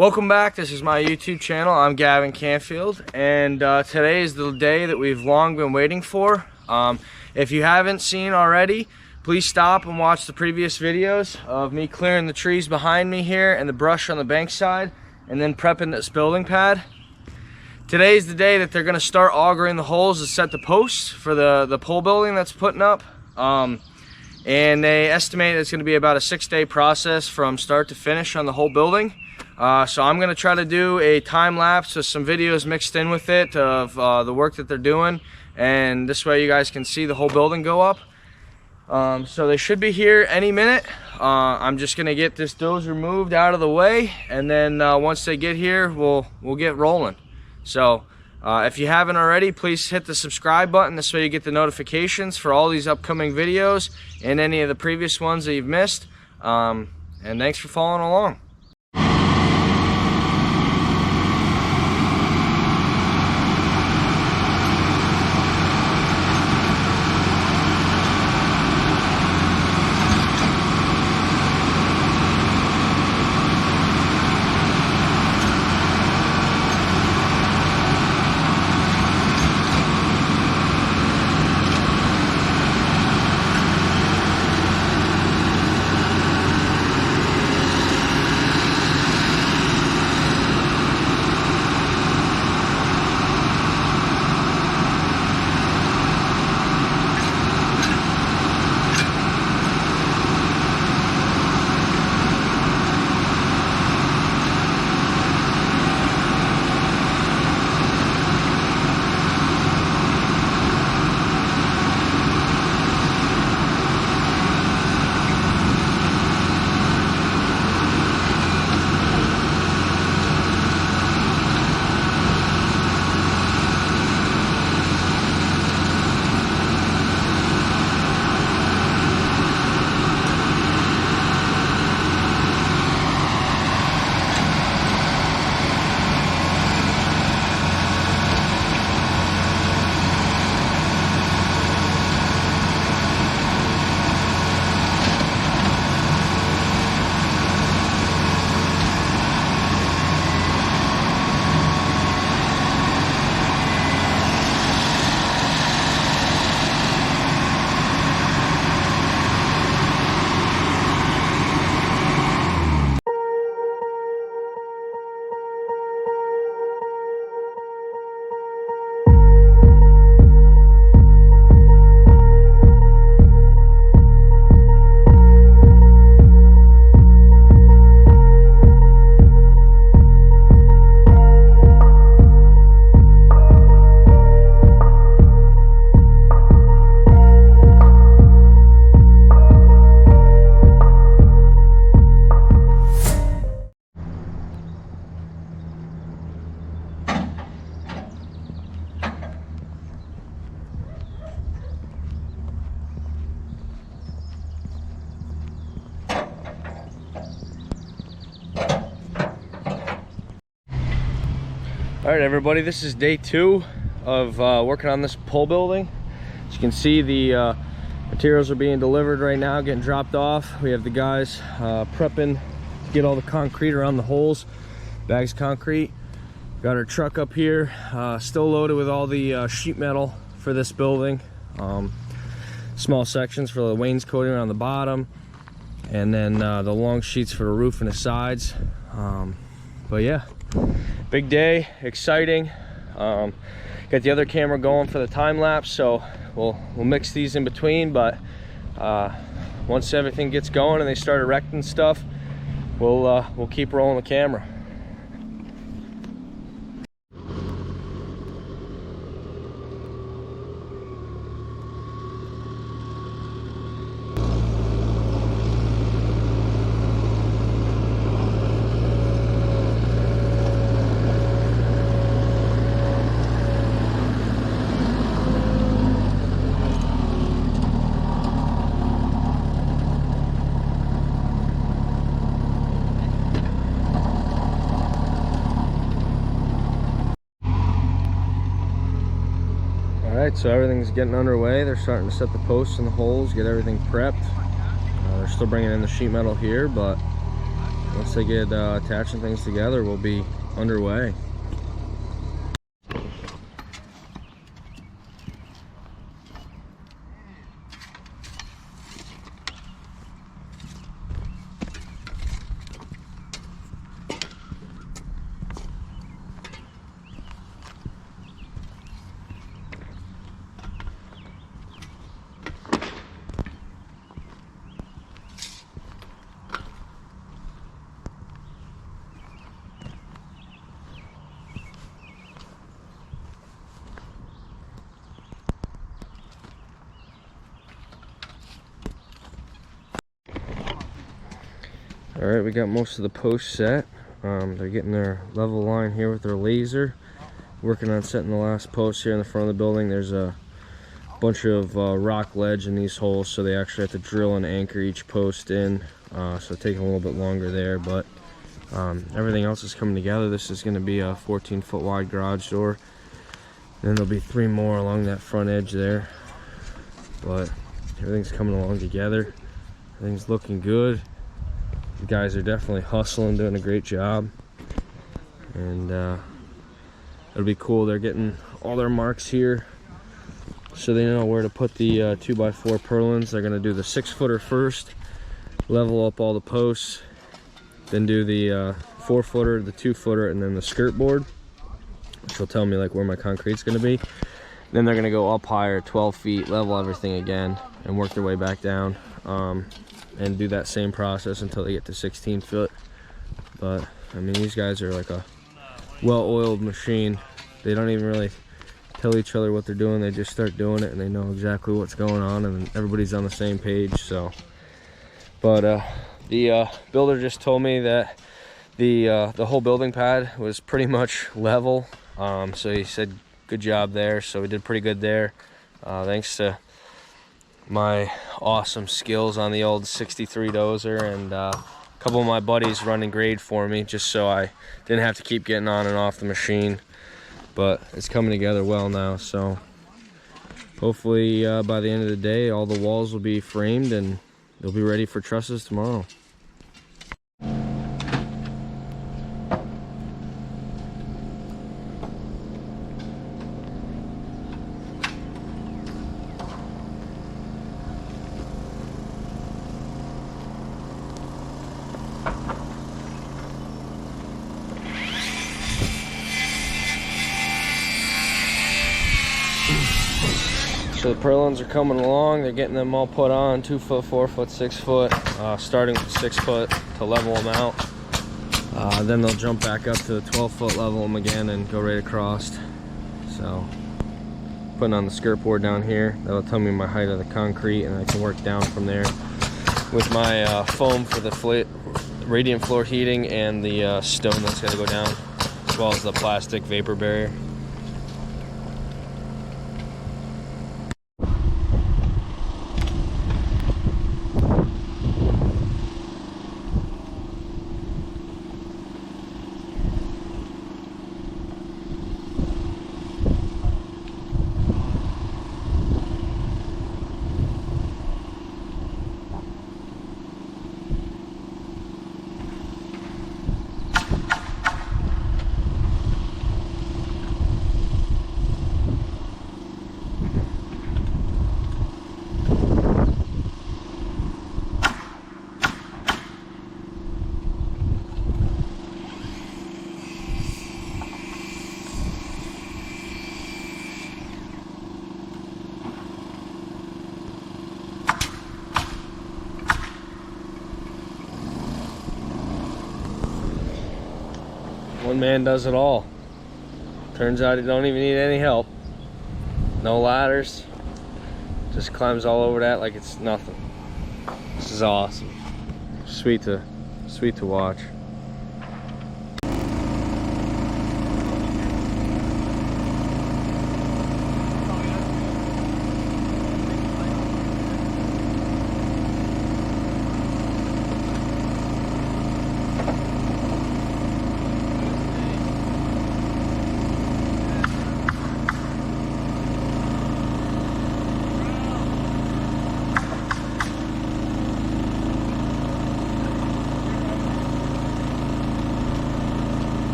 Welcome back. This is my YouTube channel. I'm Gavin Canfield, and today is the day that we've long been waiting for. If you haven't seen already, please stop and watch the previous videos of me clearing the trees behind me here and the brush on the bank side, and then prepping this building pad. Today is the day that they're going to start augering the holes to set the posts for the pole building that's putting up. And they estimate it's going to be about a 6-day process from start to finish on the whole building. So I'm going to try to do a time lapse with some videos mixed in with it of the work that they're doing, and this way you guys can see the whole building go up. So they should be here any minute. I'm just going to get this dozer moved out of the way, and then once they get here, we'll get rolling. So if you haven't already, please hit the subscribe button. This way you get the notifications for all these upcoming videos and any of the previous ones that you've missed. And thanks for following along. All right, everybody, this is day 2 of working on this pole building. As you can see, the materials are being delivered right now, getting dropped off. We have the guys prepping to get all the concrete around the holes, bags of concrete. Got our truck up here, still loaded with all the sheet metal for this building. Small sections for the wainscoting on the bottom, and then the long sheets for the roof and the sides. But yeah, big day, exciting. Got the other camera going for the time lapse, so we'll mix these in between. But once everything gets going and they start erecting stuff, we'll keep rolling the camera. Alright, so everything's getting underway. They're starting to set the posts and the holes, get everything prepped. They're still bringing in the sheet metal here, but once they get attaching things together, we'll be underway. All right, we got most of the posts set. They're getting their level line here with their laser. Working on setting the last post here in the front of the building. There's a bunch of rock ledge in these holes, so they actually have to drill and anchor each post in. So taking a little bit longer there, but everything else is coming together. This is going to be a 14-foot wide garage door. Then there'll be 3 more along that front edge there. But everything's coming along together. Everything's looking good. The guys are definitely hustling, doing a great job, and it'll be cool. They're getting all their marks here so they know where to put the 2x4 purlins. They're going to do the 6-footer first, level up all the posts, then do the 4-footer, the 2-footer, and then the skirt board, which will tell me like where my concrete's going to be. Then they're going to go up higher, 12 feet, level everything again, and work their way back down. And do that same process until they get to 16 foot. But I mean, these guys are like a well-oiled machine. They don't even really tell each other what they're doing. They just start doing it, and they know exactly what's going on, and everybody's on the same page. So, but the builder just told me that the whole building pad was pretty much level. So he said good job there. So we did pretty good there, thanks to my awesome skills on the old 63 dozer, and a couple of my buddies running grade for me, just so I didn't have to keep getting on and off the machine. But it's coming together well now, so hopefully by the end of the day all the walls will be framed and they'll be ready for trusses tomorrow. So the purlins are coming along. They're getting them all put on, 2 foot, 4 foot, 6 foot, starting with 6 foot to level them out. Then they'll jump back up to the 12 foot, level them again, and go right across. So putting on the skirt board down here, that'll tell me my height of the concrete, and I can work down from there with my foam for the radiant floor heating and the stone that's going to go down, as well as the plastic vapor barrier. One man does it all. Turns out he don't even need any help. No ladders. Just climbs all over that like it's nothing. This is awesome. Sweet to watch.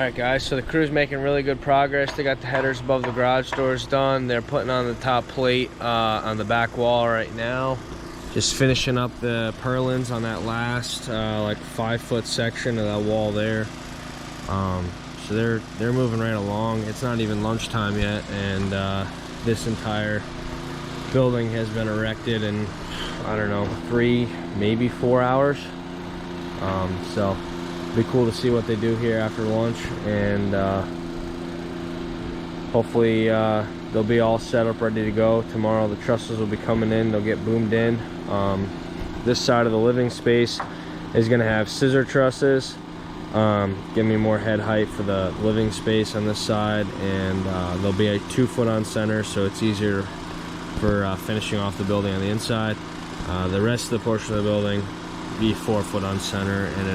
Alright guys, so the crew's making really good progress. They got the headers above the garage doors done. They're putting on the top plate on the back wall right now. Just finishing up the purlins on that last like 5-foot section of that wall there. So they're moving right along. It's not even lunchtime yet, and this entire building has been erected in, I don't know, 3, maybe 4 hours. So it'll be cool to see what they do here after lunch, and hopefully they'll be all set up, ready to go. Tomorrow the trusses will be coming in, they'll get boomed in. This side of the living space is going to have scissor trusses, give me more head height for the living space on this side, and there'll be a 2-foot on center, so it's easier for finishing off the building on the inside. The rest of the portion of the building be 4-foot on center, and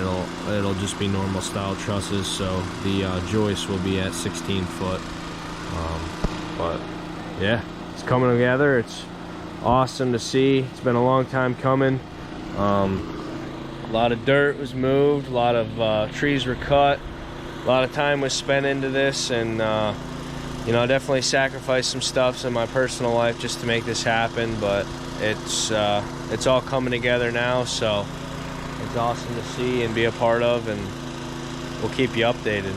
it'll just be normal style trusses, so the joist will be at 16-foot. But yeah, it's coming together. It's awesome to see. It's been a long time coming. A lot of dirt was moved, a lot of trees were cut, a lot of time was spent into this, and you know, I definitely sacrificed some stuff in my personal life just to make this happen, but it's all coming together now, so it's awesome to see and be a part of, and we'll keep you updated.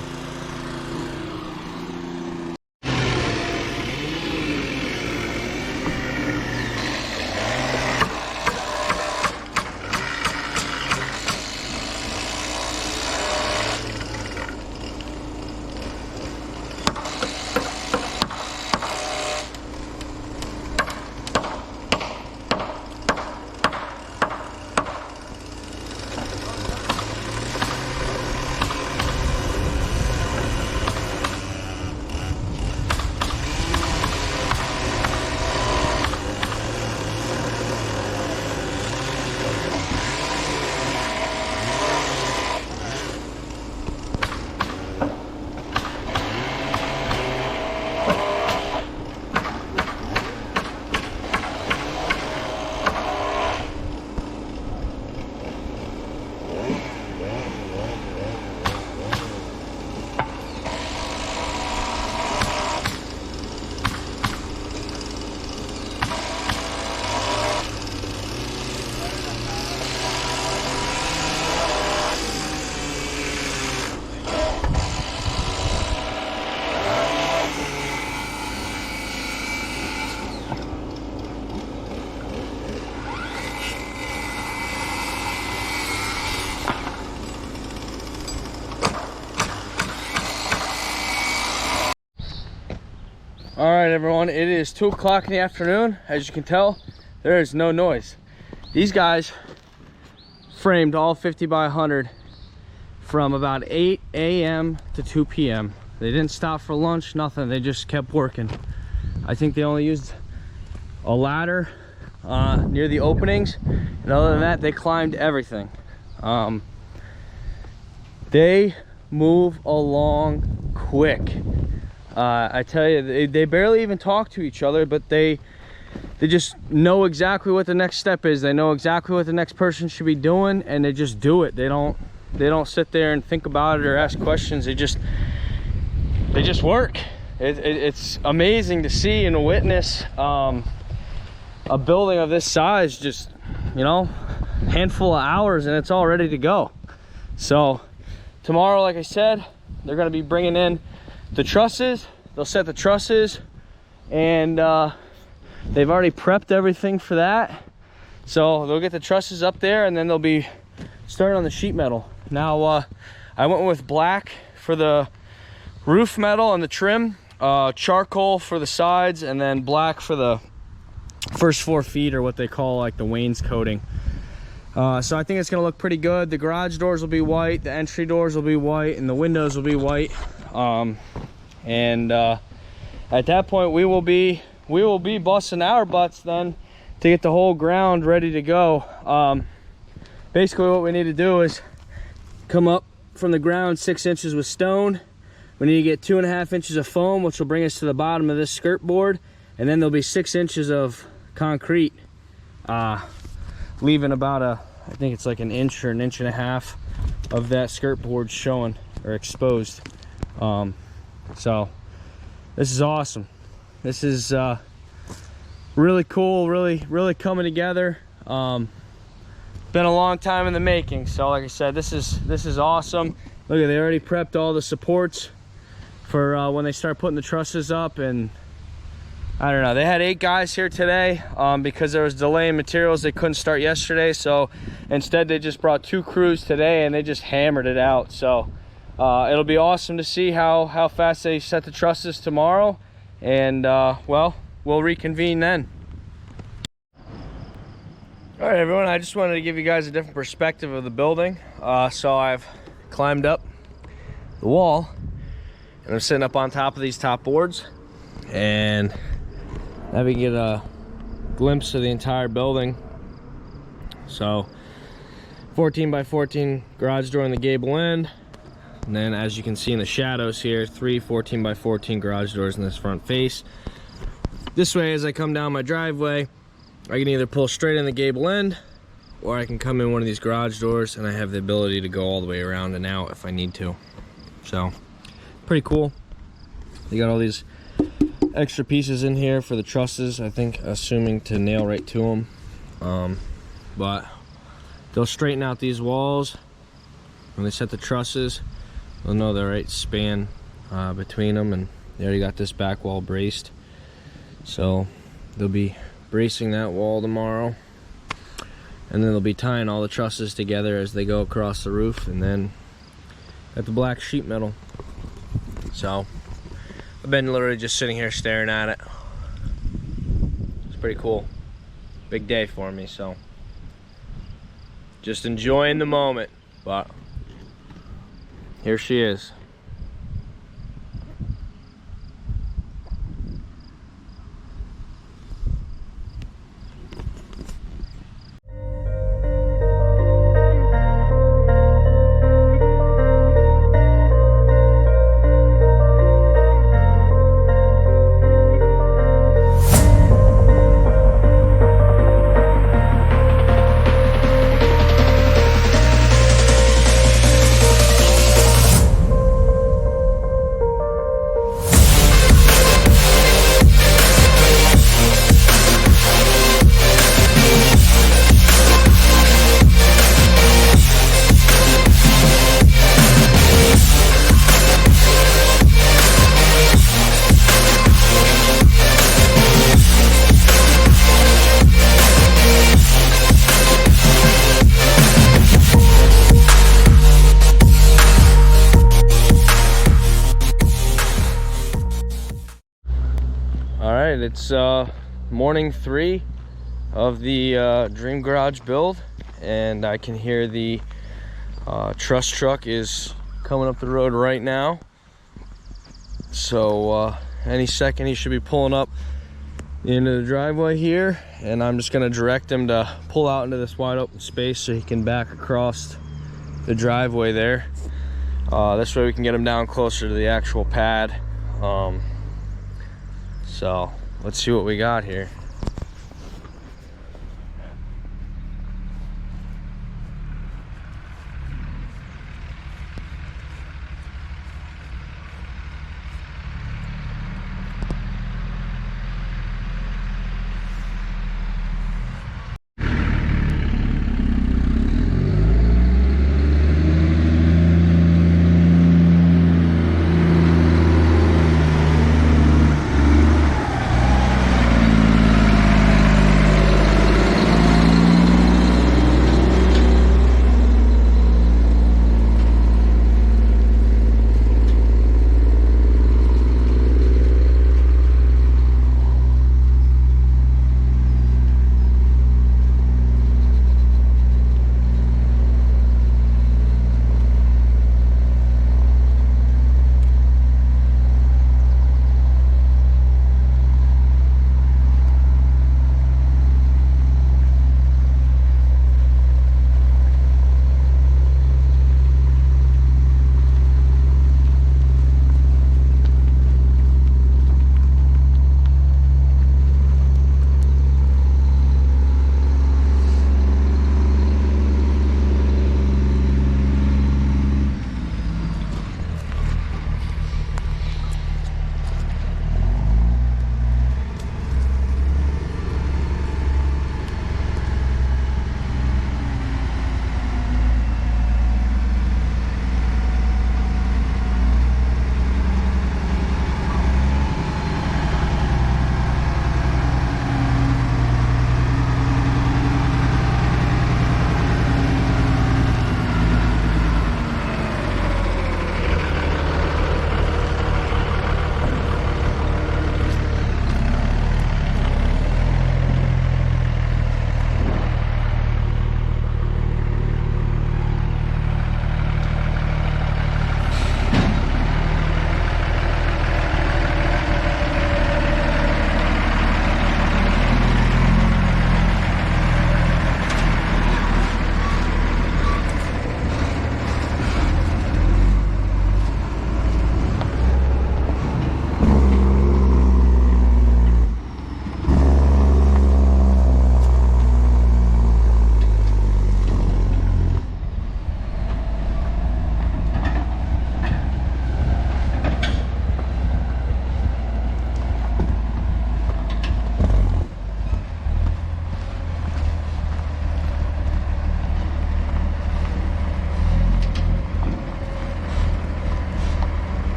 All right, everyone, it is 2 o'clock in the afternoon. As you can tell, there is no noise. These guys framed all 50 by 100 from about 8 a.m. to 2 p.m. They didn't stop for lunch, nothing. They just kept working. I think they only used a ladder near the openings, and other than that, they climbed everything. They move along quick. I tell you, they barely even talk to each other, but they just know exactly what the next step is. They know exactly what the next person should be doing, and they just do it. They don't sit there and think about it or ask questions. They just work. It's amazing to see and witness a building of this size, just, you know, handful of hours, and it's all ready to go. So tomorrow, like I said, they're going to be bringing in the trusses. They'll set the trusses, and they've already prepped everything for that. So they'll get the trusses up there, and then they'll be starting on the sheet metal. Now I went with black for the roof metal and the trim, charcoal for the sides, and then black for the first 4 feet, or what they call like the wainscoting. So I think it's gonna look pretty good. The garage doors will be white, the entry doors will be white, and the windows will be white. At that point, we will be busting our butts then to get the whole ground ready to go. Basically what we need to do is come up from the ground 6 inches with stone. We need to get 2.5 inches of foam, which will bring us to the bottom of this skirt board, and then there'll be 6 inches of concrete, leaving about I think it's like an inch or an inch and a half of that skirt board showing or exposed. So this is awesome. This is really cool, really coming together. Been a long time in the making. So like I said, this is awesome. Look at, they already prepped all the supports for when they start putting the trusses up. And I don't know, they had 8 guys here today because there was delay in materials. They couldn't start yesterday, so instead they just brought 2 crews today and they just hammered it out. So it'll be awesome to see how fast they set the trusses tomorrow. And well, we'll reconvene then. All right, everyone, I just wanted to give you guys a different perspective of the building. So I've climbed up the wall and I'm sitting up on top of these top boards, and now we can get a glimpse of the entire building. So 14 by 14 garage door in the gable end, and then as you can see in the shadows here, 3 14 by 14 garage doors in this front face. This way, as I come down my driveway, I can either pull straight in the gable end, or I can come in one of these garage doors and I have the ability to go all the way around and out if I need to. So pretty cool. They got all these extra pieces in here for the trusses, I think, assuming to nail right to them. But they'll straighten out these walls when they set the trusses. They'll know the right span between them, and they already got this back wall braced. So they'll be bracing that wall tomorrow, and then they'll be tying all the trusses together as they go across the roof, and then at the black sheet metal. So I've been literally just sitting here staring at it. It's pretty cool. Big day for me, so just enjoying the moment. But here she is. It's morning 3 of the Dream Garage build, and I can hear the truss truck is coming up the road right now. So any second he should be pulling up into the driveway here, and I'm just going to direct him to pull out into this wide open space so he can back across the driveway there. This way we can get him down closer to the actual pad. So let's see what we got here.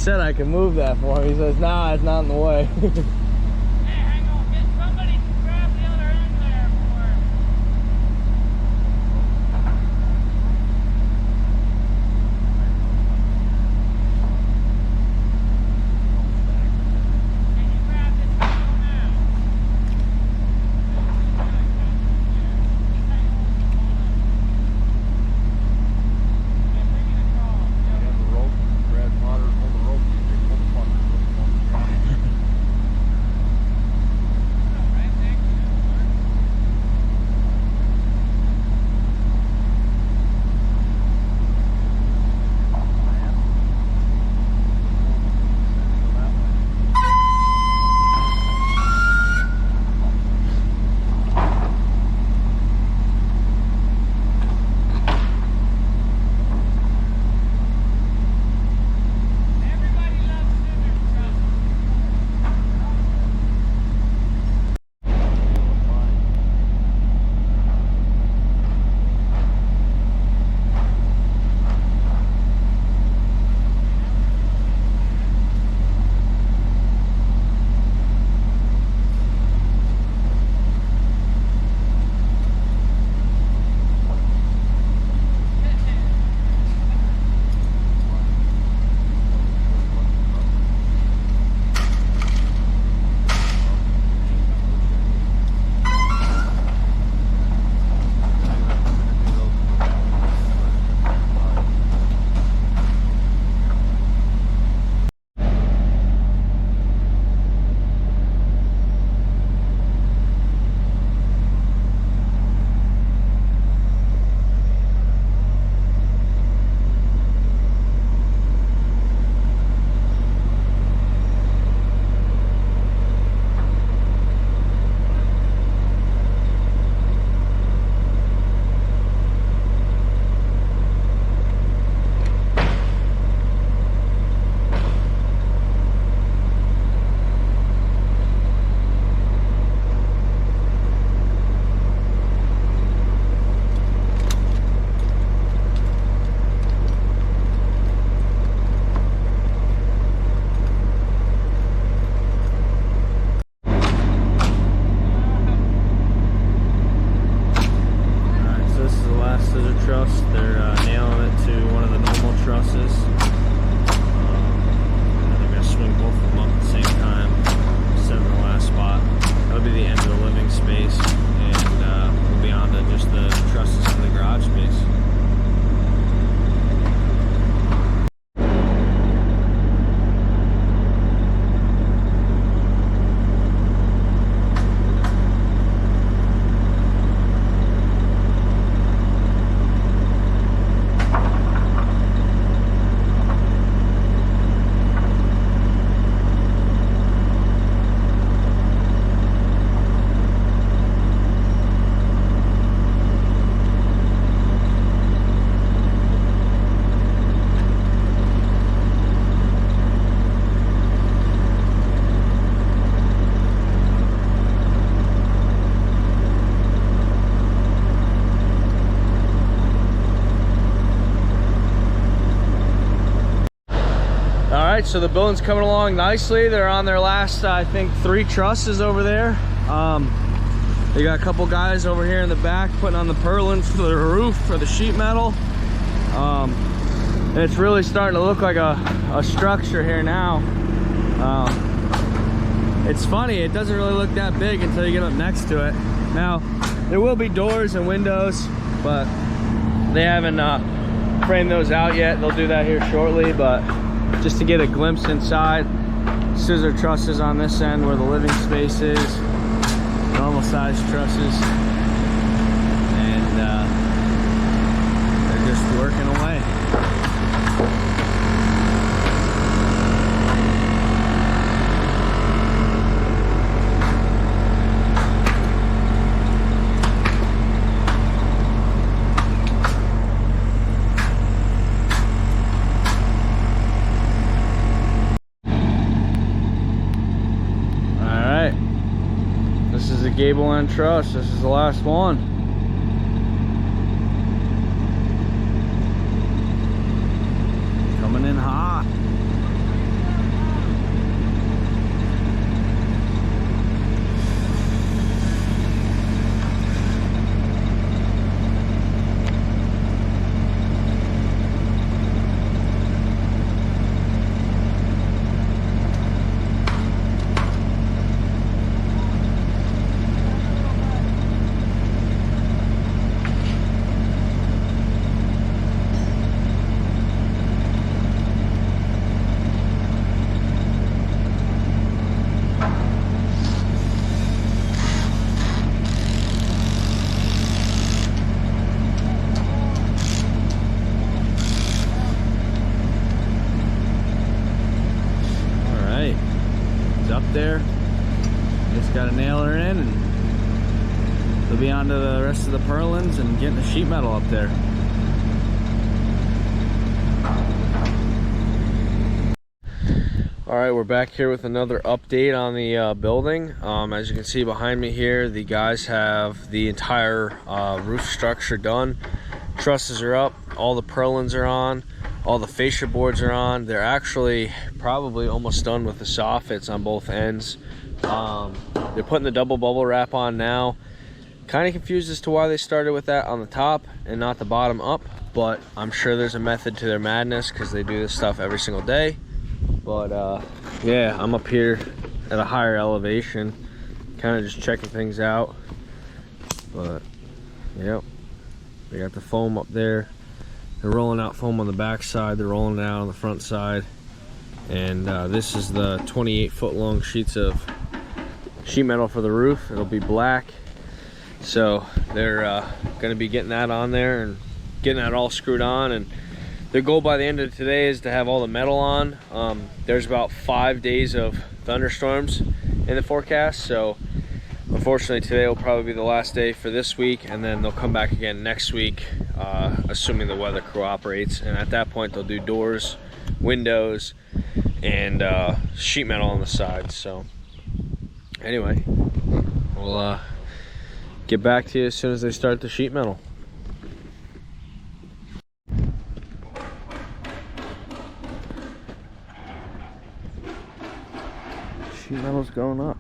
said I could move that for him. He says, nah, it's not in the way. Hey, hang on. Get somebody to grab the other end there for him. Can you grab this handle now? Yeah, bring it across. Everybody loves scissors, Truss. Truss. They're nailing it to one of the normal trusses. And they're going to swing both of them up at the same time, set in the last spot. That'll be the end of the living space, and we'll be on to just the trusses in the garage space. Alright, so the building's coming along nicely. They're on their last, I think, 3 trusses over there. They got a couple guys over here in the back putting on the purlins for the roof, for the sheet metal. And it's really starting to look like a structure here now. It's funny, it doesn't really look that big until you get up next to it. Now, there will be doors and windows, but they haven't framed those out yet. They'll do that here shortly, but just to get a glimpse inside. Scissor trusses on this end where the living space is, normal size trusses, and they're just working away. This is a gable end truss. This is the last one. Coming in hot. on to the rest of the purlins and getting the sheet metal up there. All right, we're back here with another update on the building. As you can see behind me here, the guys have the entire roof structure done. Trusses are up, all the purlins are on, all the fascia boards are on. They're actually probably almost done with the soffits on both ends. They're putting the double bubble wrap on now. Kind of confused as to why they started with that on the top and not the bottom up, but I'm sure there's a method to their madness because they do this stuff every single day. But yeah, I'm up here at a higher elevation, kind of just checking things out. But yep, they got the foam up there. They're rolling out foam on the back side, they're rolling it out on the front side. And this is the 28-foot long sheets of sheet metal for the roof. It'll be black. So they're going to be getting that on there and getting that all screwed on. And their goal by the end of today is to have all the metal on. There's about 5 days of thunderstorms in the forecast, so unfortunately today will probably be the last day for this week, and then they'll come back again next week, assuming the weather cooperates. And at that point they'll do doors, windows, and sheet metal on the sides. So anyway, we'll get back to you as soon as they start the sheet metal. Sheet metal's going up.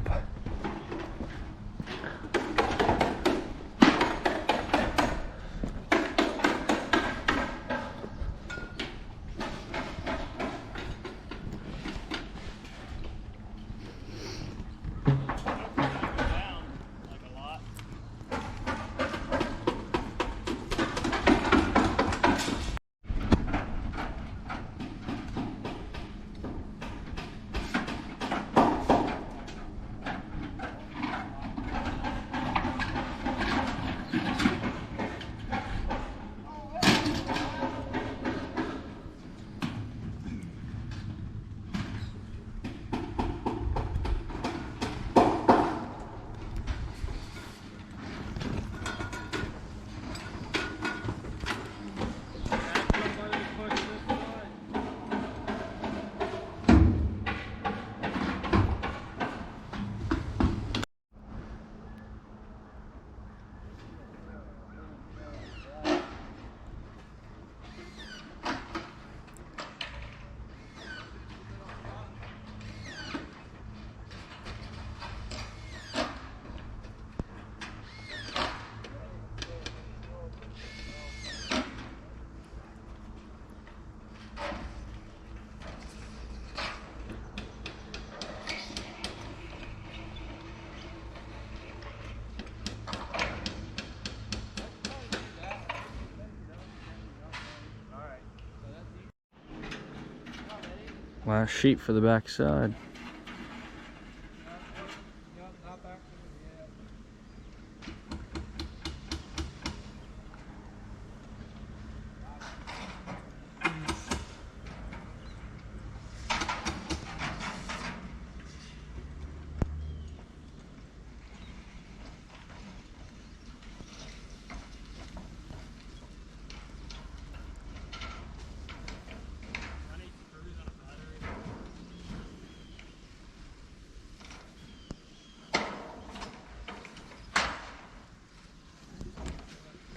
Last sheet for the back side.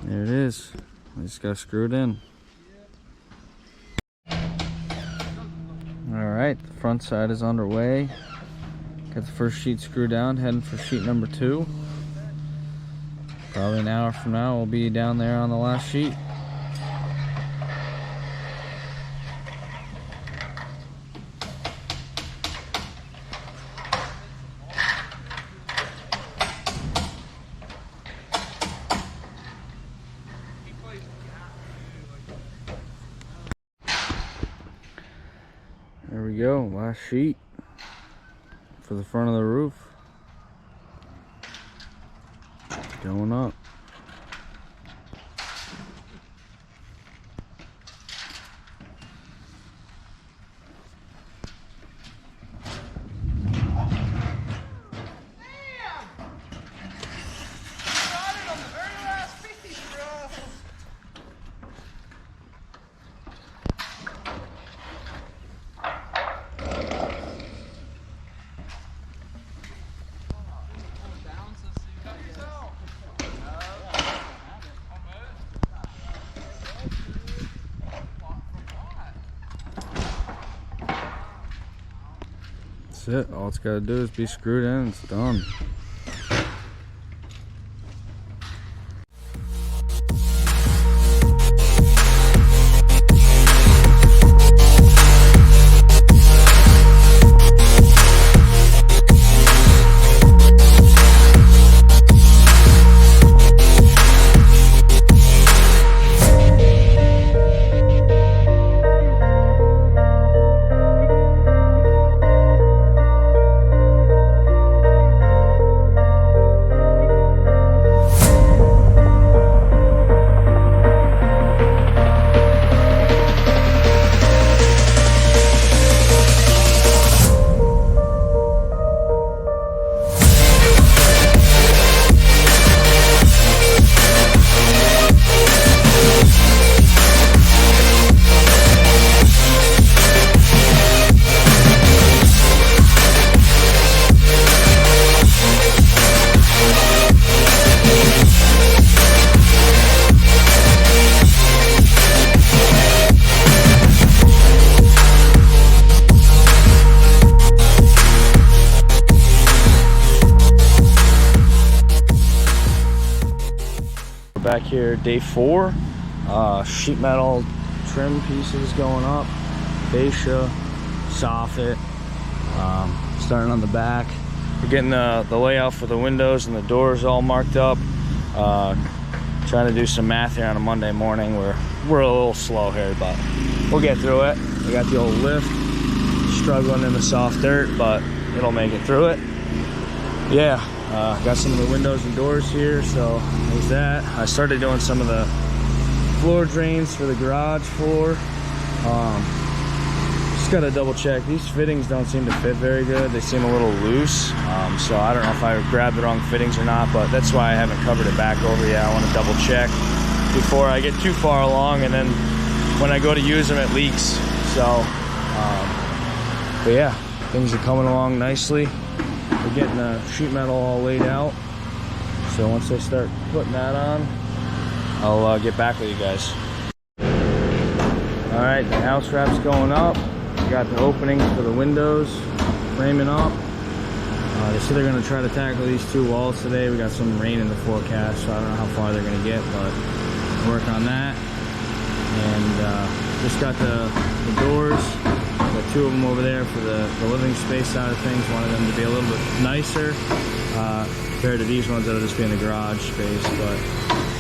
There it is. We just got to screw it in. Alright, the front side is underway. Got the first sheet screwed down, heading for sheet number 2. Probably an hour from now we'll be down there on the last sheet. There we go, last sheet for the front of the roof. Going up. That's it. All it's got to do is be screwed in. It's done. Back here, day 4. Sheet metal trim pieces going up, fascia, soffit, starting on the back. We're getting the layout for the windows and the doors all marked up. Trying to do some math here on a Monday morning. We're a little slow here, but we'll get through it. We got the old lift, struggling in the soft dirt, but it'll make it through it. Yeah. Got some of the windows and doors here, so there's that. I started doing some of the floor drains for the garage floor. Just gotta double check. These fittings don't seem to fit very good. They seem a little loose, so I don't know if I grabbed the wrong fittings or not, but that's why I haven't covered it back over yet. I want to double check before I get too far along, and then when I go to use them, it leaks. So, but yeah, things are coming along nicely. We're getting the sheet metal all laid out, so once I start putting that on, I'll get back with you guys. All right, the house wrap's going up. We got the openings for the windows framing up. They said they're going to try to tackle these 2 walls today. We got some rain in the forecast, so I don't know how far they're going to get, but work on that. And just got the doors. Got 2 of them over there for the living space side of things. Wanted them to be a little bit nicer compared to these ones that'll just be in the garage space, but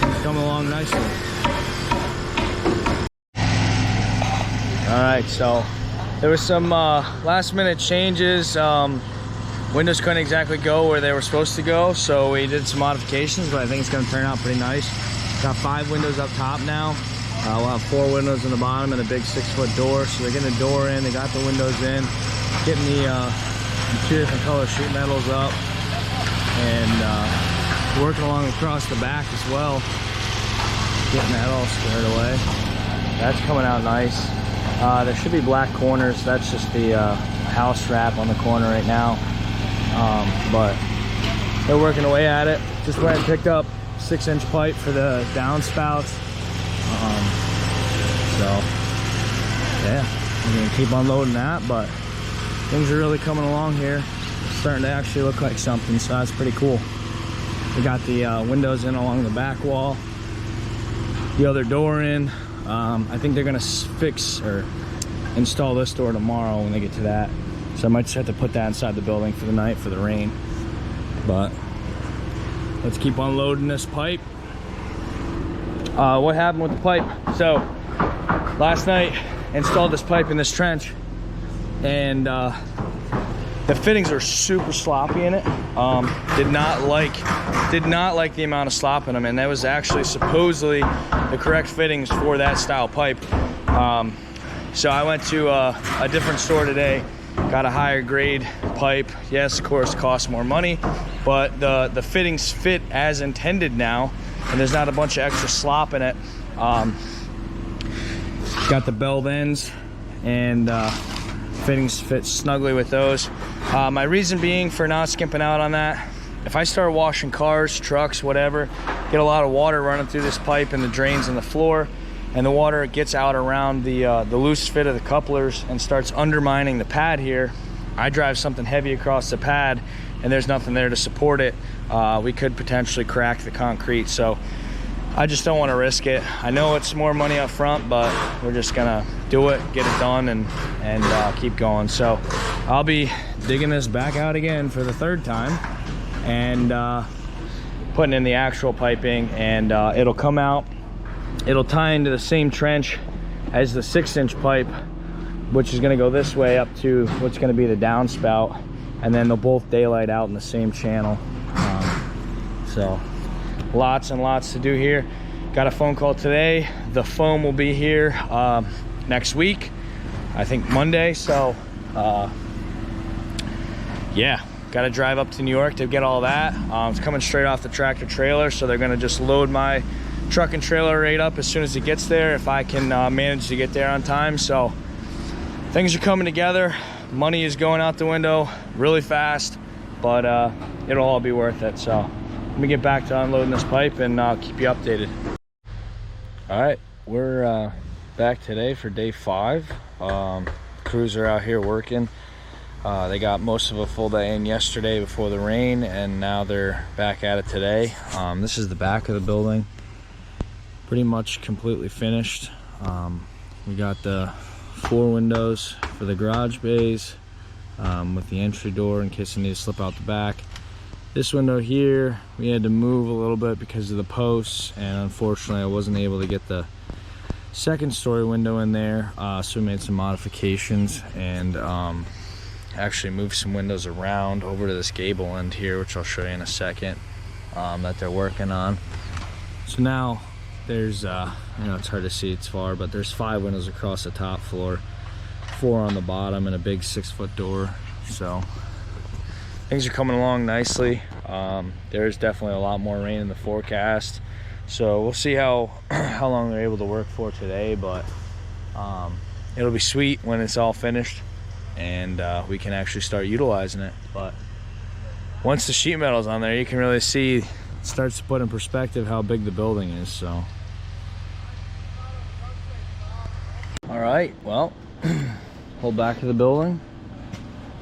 it's coming along nicely. All right, so there was some last minute changes. Windows couldn't exactly go where they were supposed to go, so we did some modifications, but I think it's going to turn out pretty nice. Got 5 windows up top now. We'll have 4 windows in the bottom and a big 6-foot door. So they're getting the door in, they got the windows in, getting the 2 different color sheet metals up, and working along across the back as well, getting that all squared away. That's coming out nice. There should be black corners. That's just the house wrap on the corner right now, but they're working away at it. Just went and picked up 6-inch pipe for the downspouts. So yeah, I'm gonna keep unloading that, but things are really coming along here. It's starting to actually look like something, so that's pretty cool. We got the windows in along the back wall, the other door in. I think they're gonna fix or install this door tomorrow when they get to that, so I might just have to put that inside the building for the night for the rain. But let's keep unloading this pipe. What happened with the pipe? So last night installed this pipe in this trench, and the fittings are super sloppy in it. Did not like the amount of slop in them, and that was actually supposedly the correct fittings for that style pipe. So I went to a different store today, got a higher grade pipe. Yes, of course, it costs more money, but the fittings fit as intended now, and there's not a bunch of extra slop in it. Got the bell ends, and fittings fit snugly with those. My reason being for not skimping out on that, if I start washing cars, trucks, whatever, get a lot of water running through this pipe and the drains in the floor, and the water gets out around the loose fit of the couplers and starts undermining the pad here, I drive something heavy across the pad and there's nothing there to support it, we could potentially crack the concrete. So I just don't want to risk it. I know it's more money up front, but we're just gonna do it, get it done, and keep going. So I'll be digging this back out again for the 3rd time and putting in the actual piping, and it'll come out, it'll tie into the same trench as the 6-inch pipe, which is going to go this way up to what's going to be the downspout, and then they'll both daylight out in the same channel. So lots and lots to do here. Got a phone call today. The foam will be here next week, I think Monday. So yeah, got to drive up to New York to get all that. It's coming straight off the tractor trailer, so they're going to just load my truck and trailer right up as soon as it gets there, if I can manage to get there on time. So things are coming together. Money is going out the window really fast, but it'll all be worth it. So let me get back to unloading this pipe and I'll keep you updated. All right, we're back today for day 5. Crews are out here working. They got most of a full day in yesterday before the rain, and now they're back at it today. This is the back of the building, pretty much completely finished. We got the 4 windows for the garage bays with the entry door in case I need to slip out the back. This window here we had to move a little bit because of the posts, and unfortunately I wasn't able to get the 2nd story window in there, so we made some modifications and actually moved some windows around over to this gable end here, which I'll show you in a second, that they're working on. So now there's it's hard to see, it's far, but there's 5 windows across the top floor, 4 on the bottom, and a big 6-foot door. So things are coming along nicely. There's definitely a lot more rain in the forecast, so we'll see how long they're able to work for today, but it'll be sweet when it's all finished and we can actually start utilizing it. But once the sheet metal's on there, you can really see, it starts to put in perspective how big the building is. So all right, well, whole back of the building,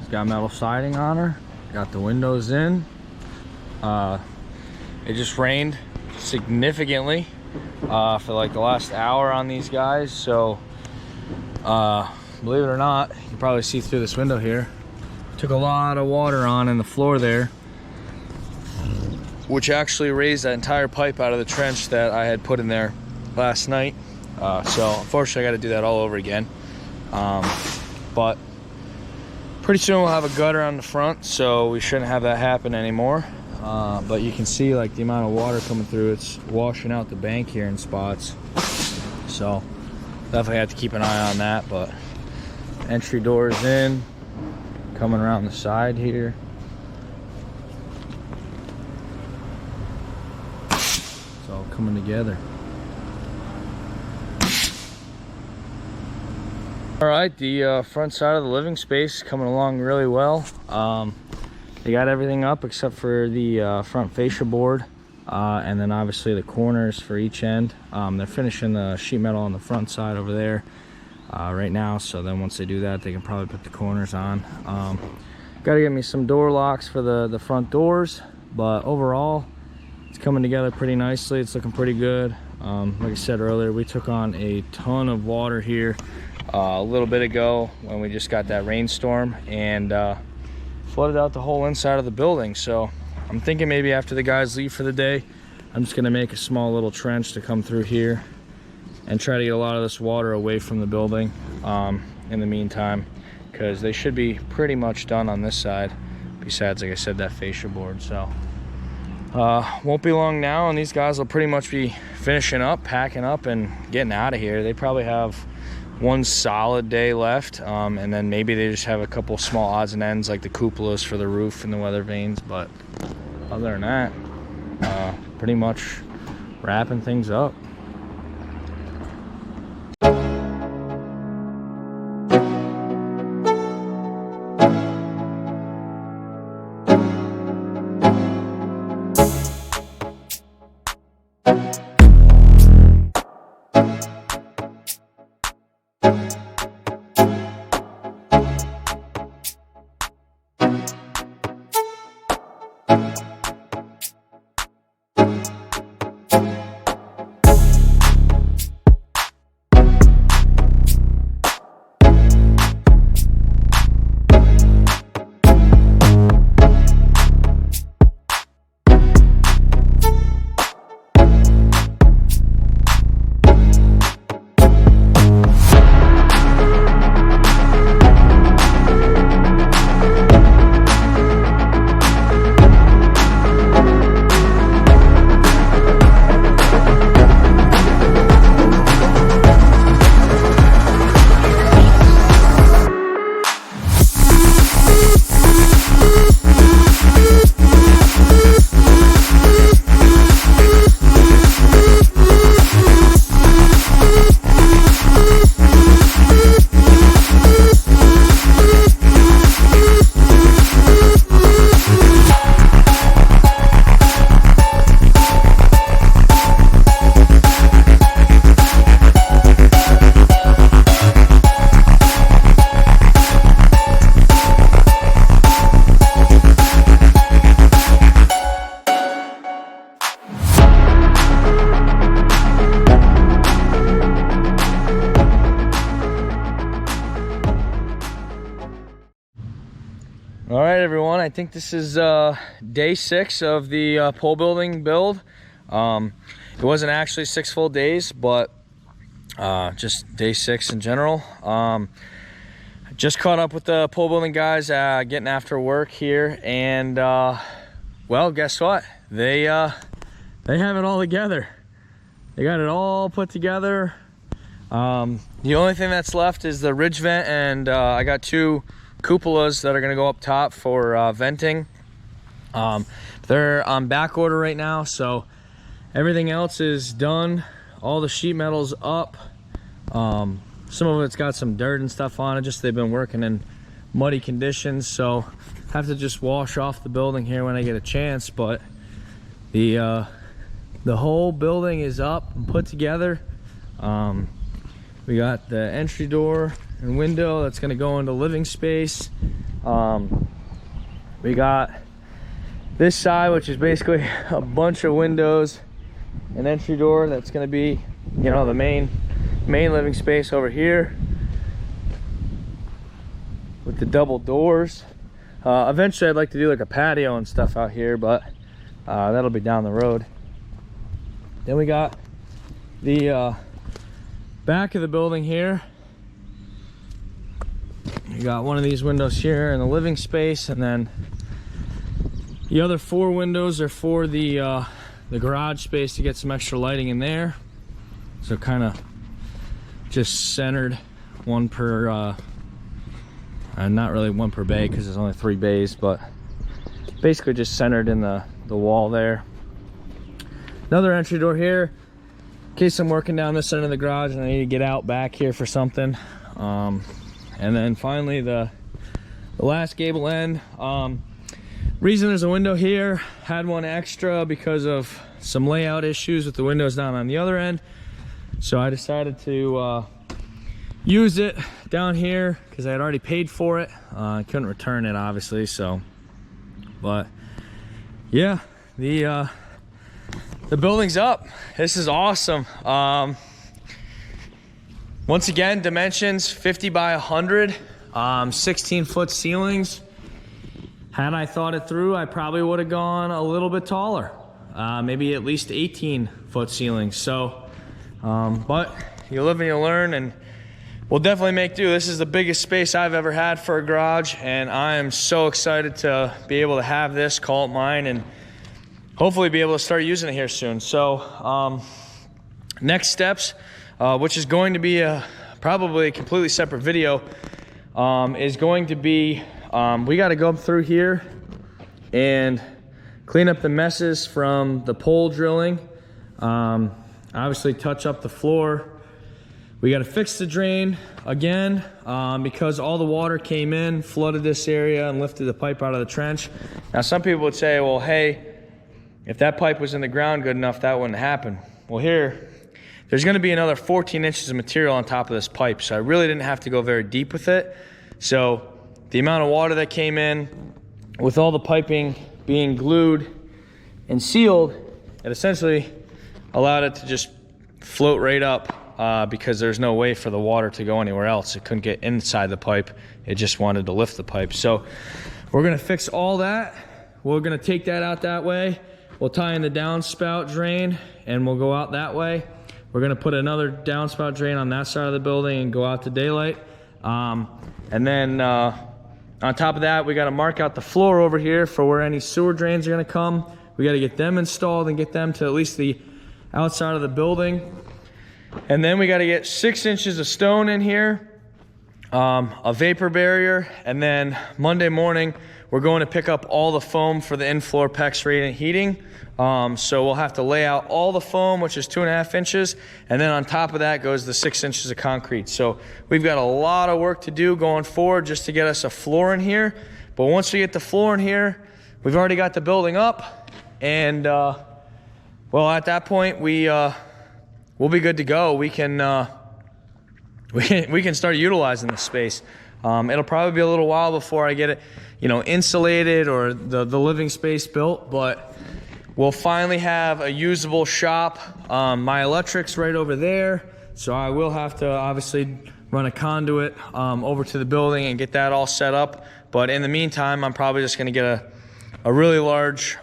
it's got metal siding on her, got the windows in. It just rained significantly for like the last hour on these guys, so believe it or not, you can probably see through this window here, took a lot of water on in the floor there, which actually raised that entire pipe out of the trench that I had put in there last night. So unfortunately I got to do that all over again, but pretty soon we'll have a gutter on the front, so we shouldn't have that happen anymore. But you can see like the amount of water coming through, it's washing out the bank here in spots, so definitely have to keep an eye on that. But entry doors in, coming around the side here. It's all coming together. All right, the front side of the living space is coming along really well. They got everything up except for the front fascia board, and then obviously the corners for each end. They're finishing the sheet metal on the front side over there right now, so then once they do that, they can probably put the corners on. Got to get me some door locks for the front doors, but overall it's coming together pretty nicely. It's looking pretty good. Like I said earlier, we took on a ton of water here a little bit ago when we just got that rainstorm, and flooded out the whole inside of the building. So I'm thinking maybe after the guys leave for the day, I'm just gonna make a small little trench to come through here and try to get a lot of this water away from the building in the meantime, because they should be pretty much done on this side, besides, like I said, that fascia board. So won't be long now, and these guys will pretty much be finishing up, packing up, and getting out of here. They probably have one solid day left, and then maybe they just have a couple small odds and ends like the cupolas for the roof and the weather vanes. But other than that, pretty much wrapping things up. everyone. I think this is day 6 of the pole building build. It wasn't actually 6 full days, but just day 6 in general. Just caught up with the pole building guys, getting after work here, and well, guess what? They have it all together. They got it all put together. The only thing that's left is the ridge vent, and I got 2 cupolas that are going to go up top for venting. They're on back order right now, so everything else is done. All the sheet metal's up. Some of it's got some dirt and stuff on it, just they've been working in muddy conditions, so I have to just wash off the building here when I get a chance. But the whole building is up and put together. We got the entry door and window that's going to go into living space. We got this side, which is basically a bunch of windows, an entry door that's going to be, you know, the main living space over here with the double doors. Eventually I'd like to do like a patio and stuff out here, but that'll be down the road. Then we got the back of the building here. You got one of these windows here in the living space, and then the other 4 windows are for the garage space to get some extra lighting in there. So kind of just centered, one per not really one per bay because there's only 3 bays, but basically just centered in the wall there. Another entry door here in case I'm working down this end of the garage and I need to get out back here for something. And then finally the last gable end. Reason there's a window here, had one extra because of some layout issues with the windows down on the other end, so I decided to use it down here because I had already paid for it. I couldn't return it obviously, so, but yeah, the building's up. This is awesome. Once again, dimensions 50 by 100, 16-foot ceilings. Had I thought it through, I probably would have gone a little bit taller, maybe at least 18-foot ceilings. So, but you live and you learn, and we'll definitely make do. This is the biggest space I've ever had for a garage, and I am so excited to be able to have this, call it mine, and hopefully be able to start using it here soon. So, next steps, which is going to be probably a completely separate video, is going to be, we got to go through here and clean up the messes from the pole drilling. Obviously touch up the floor. We got to fix the drain again, because all the water came in, flooded this area, and lifted the pipe out of the trench. Now some people would say, well, hey, if that pipe was in the ground good enough, that wouldn't happen. Well, here, there's going to be another 14 inches of material on top of this pipe, so I really didn't have to go very deep with it. So the amount of water that came in, with all the piping being glued and sealed, it essentially allowed it to just float right up, because there's no way for the water to go anywhere else. It couldn't get inside the pipe. It just wanted to lift the pipe. So we're going to fix all that. We're going to take that out that way. We'll tie in the downspout drain, and we'll go out that way. We're going to put another downspout drain on that side of the building and go out to daylight. And then on top of that, we got to mark out the floor over here for where any sewer drains are going to come. We got to get them installed and get them to at least the outside of the building. And then we got to get 6 inches of stone in here, a vapor barrier, and then Monday morning we're going to pick up all the foam for the in-floor PEX radiant heating. So we'll have to lay out all the foam, which is 2.5 inches, and then on top of that goes the 6 inches of concrete. So we've got a lot of work to do going forward just to get us a floor in here. But once we get the floor in here, we've already got the building up, and well, at that point we'll be good to go. We can start utilizing the space. It'll probably be a little while before I get it, you know, insulated or the living space built, but we'll finally have a usable shop. My electric's right over there, so I will have to obviously run a conduit over to the building and get that all set up. But in the meantime, I'm probably just gonna get a really large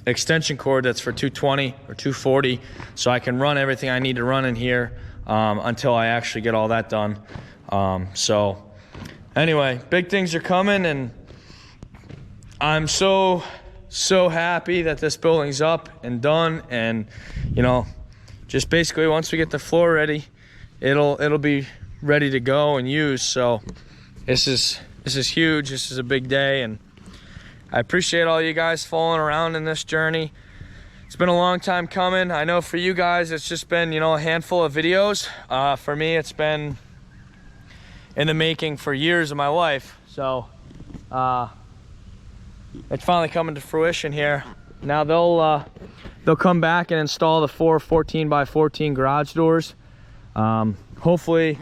extension cord that's for 220 or 240, so I can run everything I need to run in here until I actually get all that done. So anyway, big things are coming, and I'm so happy that this building's up and done. And you know, just basically once we get the floor ready, it'll be ready to go and use. So this is huge. This is a big day, and I appreciate all you guys following around in this journey. It's been a long time coming. I know for you guys it's just been, you know, a handful of videos. For me, it's been in the making for years of my life. So it's finally coming to fruition here. Now they'll come back and install the 4 14x14 garage doors. Hopefully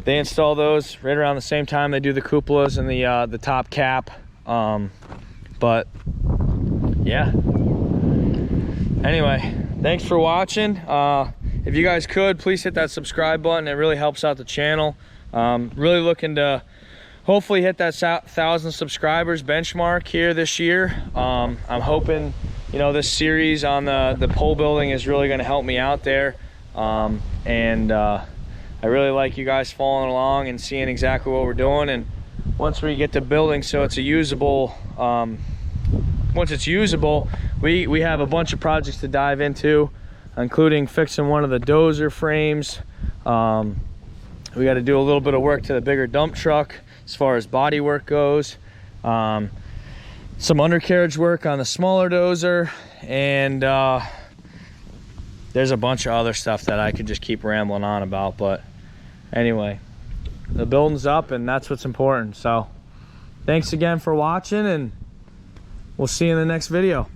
they install those right around the same time they do the cupolas and the top cap. But yeah, anyway, thanks for watching. If you guys could, please hit that subscribe button. It really helps out the channel. Really looking to hopefully hit that 1,000 subscribers benchmark here this year. I'm hoping, you know, this series on the pole building is really going to help me out there. I really like you guys following along and seeing exactly what we're doing. And once we get to building so it's a usable, once it's usable, we have a bunch of projects to dive into, including fixing one of the dozer frames. We got to do a little bit of work to the bigger dump truck as far as body work goes. Some undercarriage work on the smaller dozer, and there's a bunch of other stuff that I could just keep rambling on about. But anyway, the building's up, and that's what's important. So thanks again for watching, and we'll see you in the next video.